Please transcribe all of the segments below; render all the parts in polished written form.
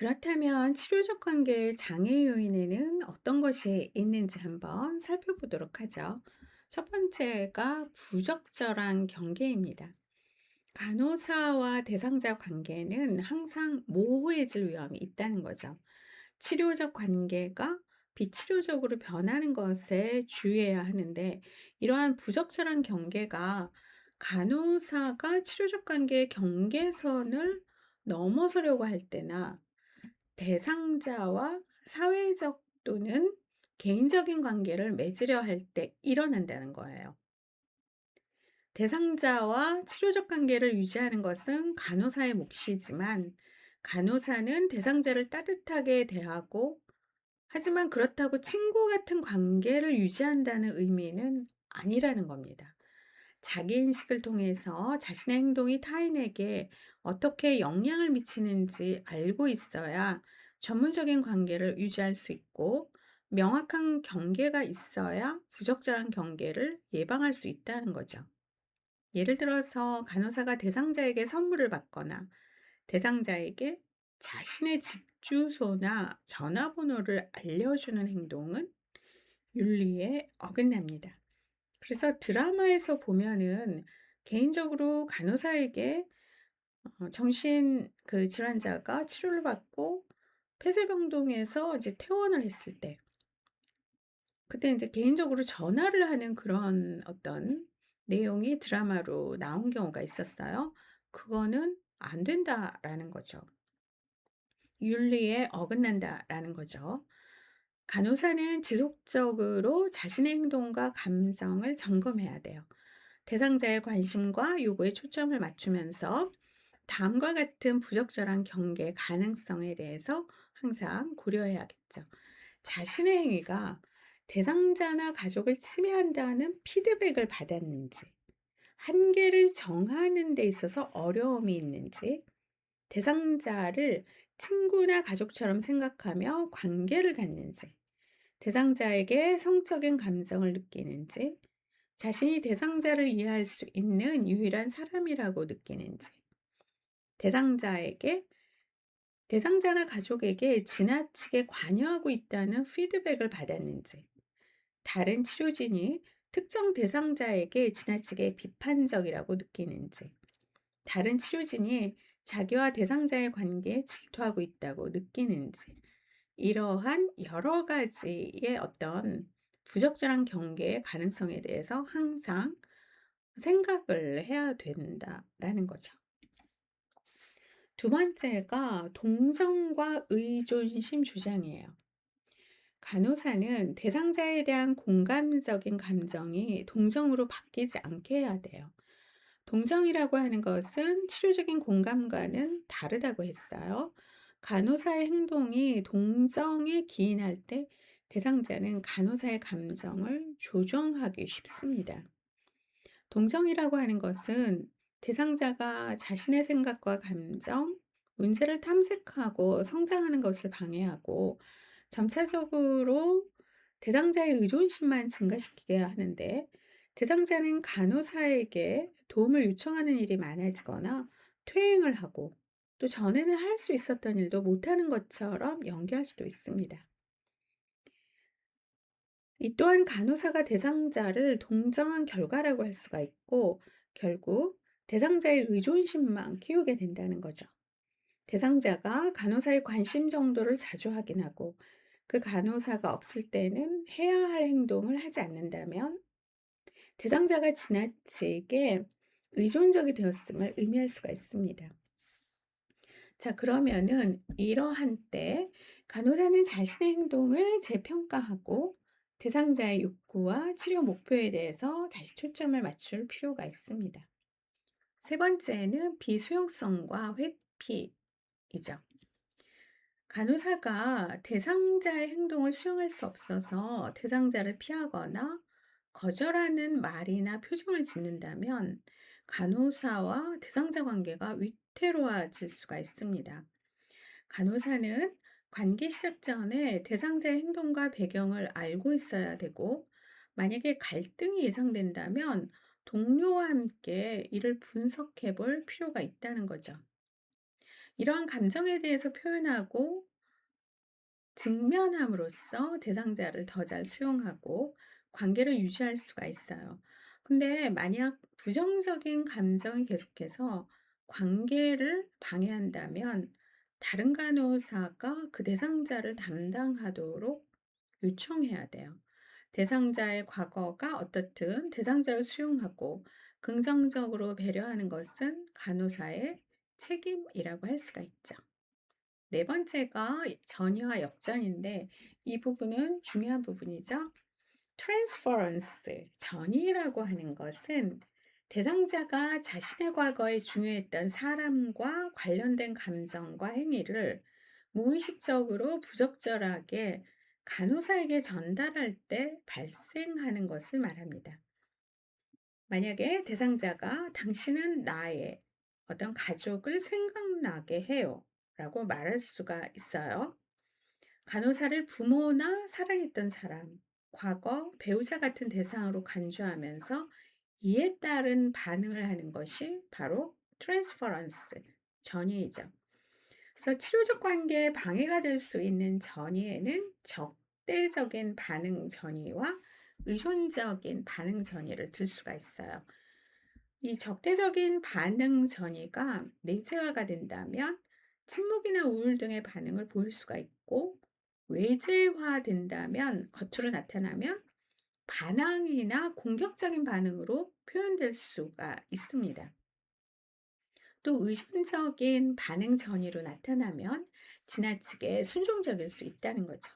그렇다면 치료적 관계의 장애 요인에는 어떤 것이 있는지 한번 살펴보도록 하죠. 첫 번째가 부적절한 경계입니다. 간호사와 대상자 관계는 항상 모호해질 위험이 있다는 거죠. 치료적 관계가 비치료적으로 변하는 것에 주의해야 하는데, 이러한 부적절한 경계가 간호사가 치료적 관계의 경계선을 넘어서려고 할 때나 대상자와 사회적 또는 개인적인 관계를 맺으려 할 때 일어난다는 거예요. 대상자와 치료적 관계를 유지하는 것은 간호사의 몫이지만, 간호사는 대상자를 따뜻하게 대하고, 하지만 그렇다고 친구 같은 관계를 유지한다는 의미는 아니라는 겁니다. 자기인식을 통해서 자신의 행동이 타인에게 어떻게 영향을 미치는지 알고 있어야 전문적인 관계를 유지할 수 있고, 명확한 경계가 있어야 부적절한 경계를 예방할 수 있다는 거죠. 예를 들어서 간호사가 대상자에게 선물을 받거나 대상자에게 자신의 집 주소나 전화번호를 알려주는 행동은 윤리에 어긋납니다. 그래서 드라마에서 보면은 개인적으로 간호사에게 정신 질환자가 치료를 받고 폐쇄병동에서 이제 퇴원을 했을 때, 그때 이제 개인적으로 전화를 하는 그런 어떤 내용이 드라마로 나온 경우가 있었어요. 그거는 안 된다라는 거죠. 윤리에 어긋난다라는 거죠. 간호사는 지속적으로 자신의 행동과 감정을 점검해야 돼요. 대상자의 관심과 요구에 초점을 맞추면서 다음과 같은 부적절한 경계 가능성에 대해서 항상 고려해야겠죠. 자신의 행위가 대상자나 가족을 침해한다는 피드백을 받았는지, 한계를 정하는 데 있어서 어려움이 있는지, 대상자를 친구나 가족처럼 생각하며 관계를 갖는지, 대상자에게 성적인 감정을 느끼는지, 자신이 대상자를 이해할 수 있는 유일한 사람이라고 느끼는지, 대상자에게 대상자나 가족에게 지나치게 관여하고 있다는 피드백을 받았는지, 다른 치료진이 특정 대상자에게 지나치게 비판적이라고 느끼는지, 다른 치료진이 자기와 대상자의 관계에 질투하고 있다고 느끼는지, 이러한 여러 가지의 어떤 부적절한 경계의 가능성에 대해서 항상 생각을 해야 된다라는 거죠. 두 번째가 동정과 의존심 주장이에요. 간호사는 대상자에 대한 공감적인 감정이 동정으로 바뀌지 않게 해야 돼요. 동정이라고 하는 것은 치료적인 공감과는 다르다고 했어요. 간호사의 행동이 동정에 기인할 때 대상자는 간호사의 감정을 조정하기 쉽습니다. 동정이라고 하는 것은 대상자가 자신의 생각과 감정, 문제를 탐색하고 성장하는 것을 방해하고 점차적으로 대상자의 의존심만 증가시키게 하는데, 대상자는 간호사에게 도움을 요청하는 일이 많아지거나 퇴행을 하고, 또 전에는 할 수 있었던 일도 못하는 것처럼 연기할 수도 있습니다. 이 또한 간호사가 대상자를 동정한 결과라고 할 수가 있고, 결국 대상자의 의존심만 키우게 된다는 거죠. 대상자가 간호사의 관심 정도를 자주 확인하고, 그 간호사가 없을 때는 해야 할 행동을 하지 않는다면 대상자가 지나치게 의존적이 되었음을 의미할 수가 있습니다. 자, 그러면은 이러한 때 간호사는 자신의 행동을 재평가하고 대상자의 욕구와 치료 목표에 대해서 다시 초점을 맞출 필요가 있습니다. 세 번째는 비수용성과 회피이죠. 간호사가 대상자의 행동을 수용할 수 없어서 대상자를 피하거나 거절하는 말이나 표정을 짓는다면 간호사와 대상자 관계가 위태로워질 수가 있습니다. 간호사는 관계 시작 전에 대상자의 행동과 배경을 알고 있어야 되고, 만약에 갈등이 예상된다면 동료와 함께 이를 분석해 볼 필요가 있다는 거죠. 이러한 감정에 대해서 표현하고 직면함으로써 대상자를 더 잘 수용하고 관계를 유지할 수가 있어요. 근데 만약 부정적인 감정이 계속해서 관계를 방해한다면 다른 간호사가 그 대상자를 담당하도록 요청해야 돼요. 대상자의 과거가 어떻든 대상자를 수용하고 긍정적으로 배려하는 것은 간호사의 책임이라고 할 수가 있죠. 네 번째가 전이와 역전인데 이 부분은 중요한 부분이죠. 트랜스퍼런스, 전이라고 하는 것은 대상자가 자신의 과거에 중요했던 사람과 관련된 감정과 행위를 무의식적으로 부적절하게 간호사에게 전달할 때 발생하는 것을 말합니다. 만약에 대상자가 당신은 나의 어떤 가족을 생각나게 해요. 라고 말할 수가 있어요. 간호사를 부모나 사랑했던 사람, 과거, 배우자 같은 대상으로 간주하면서 이에 따른 반응을 하는 것이 바로 트랜스퍼런스, 전이이죠. 그래서 치료적 관계에 방해가 될 수 있는 전이에는 적대적인 반응 전이와 의존적인 반응 전이를 들 수가 있어요. 이 적대적인 반응 전이가 내재화가 된다면 침묵이나 우울 등의 반응을 보일 수가 있고, 외재화된다면 겉으로 나타나면 반항이나 공격적인 반응으로 표현될 수가 있습니다. 또 의존적인 반응 전이로 나타나면 지나치게 순종적일 수 있다는 거죠.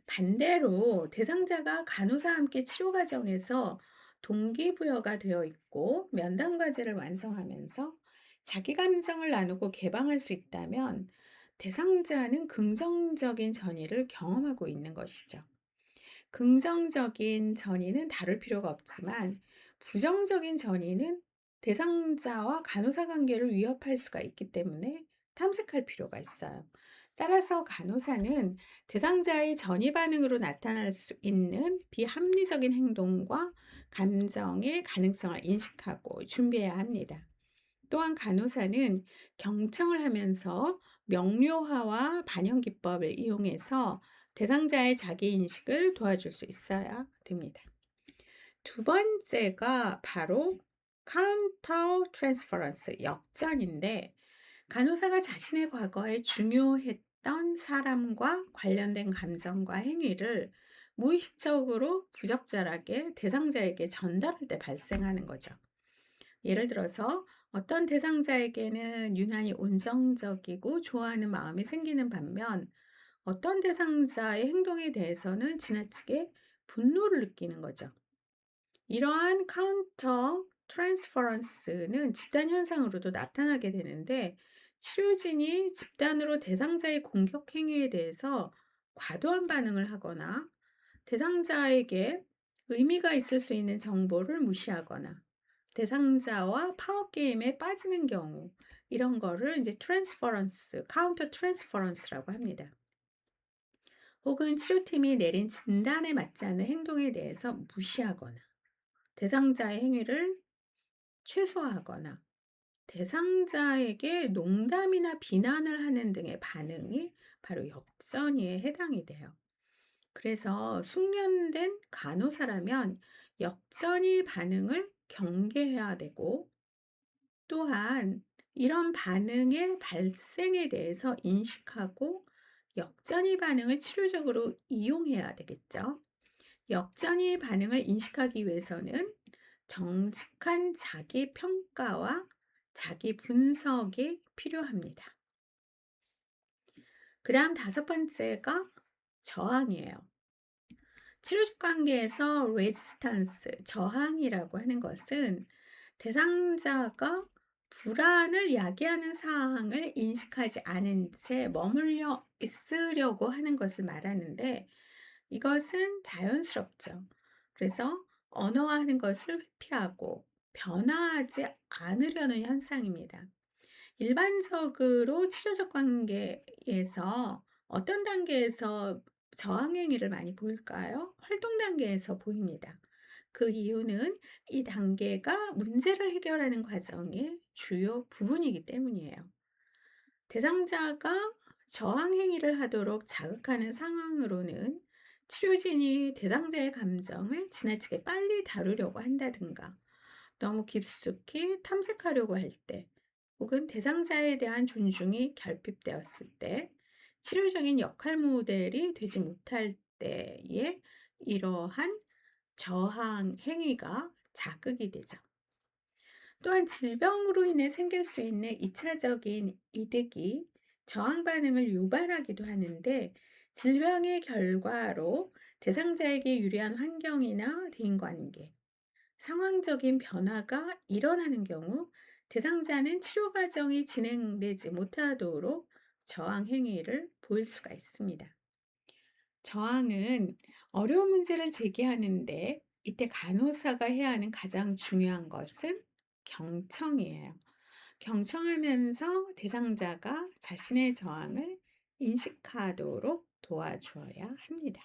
반대로 대상자가 간호사와 함께 치료 과정에서 동기부여가 되어 있고 면담 과제를 완성하면서 자기 감정을 나누고 개방할 수 있다면 대상자는 긍정적인 전이를 경험하고 있는 것이죠. 긍정적인 전이는 다룰 필요가 없지만 부정적인 전이는 대상자와 간호사 관계를 위협할 수가 있기 때문에 탐색할 필요가 있어요. 따라서 간호사는 대상자의 전이 반응으로 나타날 수 있는 비합리적인 행동과 감정의 가능성을 인식하고 준비해야 합니다. 또한 간호사는 경청을 하면서 명료화와 반영 기법을 이용해서 대상자의 자기 인식을 도와줄 수 있어야 됩니다. 두 번째가 바로 카운터 트랜스퍼런스, 역전인데 간호사가 자신의 과거에 중요했던 사람과 관련된 감정과 행위를 무의식적으로 부적절하게 대상자에게 전달할 때 발생하는 거죠. 예를 들어서 어떤 대상자에게는 유난히 온정적이고 좋아하는 마음이 생기는 반면 어떤 대상자의 행동에 대해서는 지나치게 분노를 느끼는 거죠. 이러한 카운터 트랜스퍼런스는 집단 현상으로도 나타나게 되는데 치료진이 집단으로 대상자의 공격 행위에 대해서 과도한 반응을 하거나 대상자에게 의미가 있을 수 있는 정보를 무시하거나 대상자와 파워 게임에 빠지는 경우 이런 거를 이제 트랜스퍼런스, 카운터 트랜스퍼런스라고 합니다. 혹은 치료팀이 내린 진단에 맞지 않는 행동에 대해서 무시하거나 대상자의 행위를 최소화하거나 대상자에게 농담이나 비난을 하는 등의 반응이 바로 역전이에 해당이 돼요. 그래서 숙련된 간호사라면 역전이 반응을 경계해야 되고 또한 이런 반응의 발생에 대해서 인식하고 역전이 반응을 치료적으로 이용해야 되겠죠. 역전이 반응을 인식하기 위해서는 정직한 자기 평가와 자기 분석이 필요합니다. 그 다음 다섯 번째가 저항이에요. 치료적 관계에서 레지스탄스, 저항이라고 하는 것은 대상자가 불안을 야기하는 사항을 인식하지 않은 채 머물러 있으려고 하는 것을 말하는데 이것은 자연스럽죠. 그래서 언어화하는 것을 회피하고 변화하지 않으려는 현상입니다. 일반적으로 치료적 관계에서 어떤 단계에서 저항 행위를 많이 보일까요? 활동 단계에서 보입니다. 그 이유는 이 단계가 문제를 해결하는 과정의 주요 부분이기 때문이에요. 대상자가 저항 행위를 하도록 자극하는 상황으로는 치료진이 대상자의 감정을 지나치게 빨리 다루려고 한다든가, 너무 깊숙이 탐색하려고 할 때, 혹은 대상자에 대한 존중이 결핍되었을 때, 치료적인 역할 모델이 되지 못할 때에 이러한 저항 행위가 자극이 되죠. 또한 질병으로 인해 생길 수 있는 2차적인 이득이 저항 반응을 유발하기도 하는데, 질병의 결과로 대상자에게 유리한 환경이나 대인관계, 상황적인 변화가 일어나는 경우 대상자는 치료 과정이 진행되지 못하도록 저항 행위를 보일 수가 있습니다. 저항은 어려운 문제를 제기하는데, 이때 간호사가 해야 하는 가장 중요한 것은 경청이에요. 경청하면서 대상자가 자신의 저항을 인식하도록 도와줘야 합니다.